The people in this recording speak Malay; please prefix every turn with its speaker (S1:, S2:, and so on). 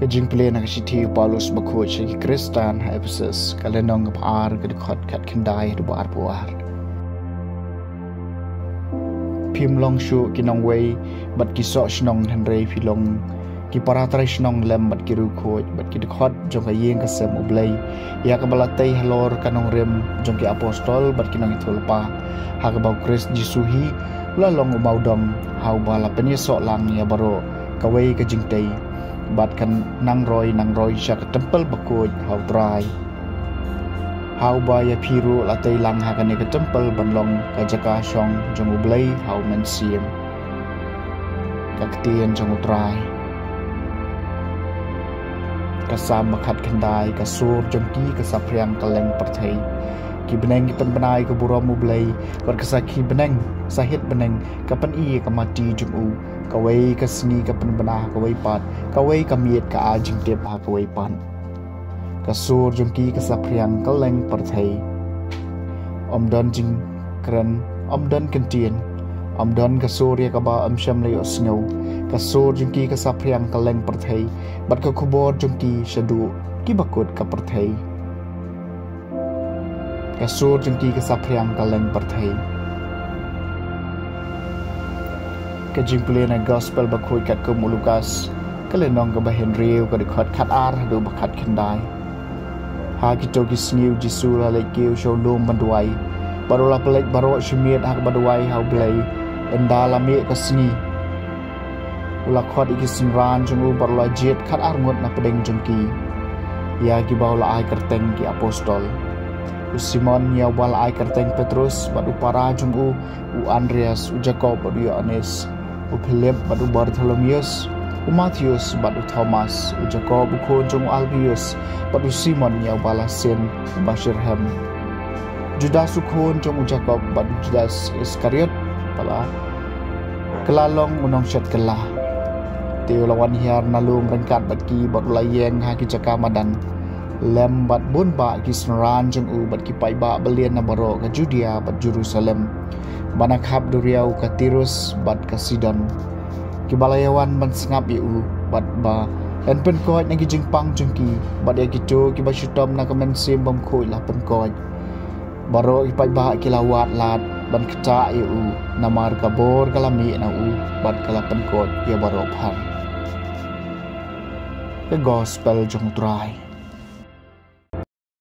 S1: Kajing pilihan nak siti Paulus bakut syaki Kristan Ephesus kalenong ngapar kedekot kat kendai du bar puar. Pim long shu kinong wei bat kisok shnong henrei pilong ki paratrai shnong lem bat kiru khoj bat kedekot jong kayeng kasem ublai ya kabalatai halor kanong rem jong ki apostol bat kinong itulpa ha kabau Krist Jisuhi lalong umaudom hau bala penyesok lang ya baro kawai kajing tei bat kan nang roi syak tempel bakut hau trai hau ba ya piru latai lang ha kan ke tempel banlong ka jaka shong jong ublai hau mensiam kaktien jong utrai kasam makat kendai kasur jong ki kasapriang kaleng perthai ki beneng ki penbenai ke buram ublai berkesaki beneng sahit beneng kapan i kamati jong u kawai kasni kapan benah kawai pat kawai kamiet ka ajing tep ha kawai pan kasur jongki kasapriang kaleng perthai omdon jing kran omdon kentien omdon kasur ya kaba amsham le osngau kasur jongki kasapriang kaleng perthai bat ka khubor jongki shadu ki bakut ka perthai kasur jongki kasapriang kaleng perthai kajing pilihan gospel bakut kat ke Lukas kalenong ke bahen riu ke dekat kat ar do bakat kendai ha kito kisniu Jisu la lekiu sholom banduai barola pelek baro shimiet hak banduai hau blai enda lami kasni ula khot ikisinran jungu barola jet kat ar ngot na pedeng jengki ya ki baula ai kerteng ki apostol Simon ya wal ai kerteng Petrus badu para jungu u Andreas u Jacob badu Yohanes u Philip badu Bartholomeus u Mattheus badu Thomas u Jacob u Khon jong Albius badu Simon ya bala sen u Bashirhem Judas u Khon jong u Jacob badu Judas Iskariot pala kelalong unong syat kelah teu lawan hiar nalum rengkat batki badu layeng ha ki jaka madan lem bat bun ba ki snran jong u bat ki pai ba balian na baro ka Judea bat Jerusalem banak hab duriau ka Tirus bat ka Sidon ki balayawan ban sngap yu bat ba en pen koi na ki jingpang jengki bat ya kitu ki ba syutom na kamen sim bam khoi la pen koi baro ki pai ba ki lawat lat ban kta yu namar ka bor kalami na u bat kala pen koi ya baro phan the gospel jong trai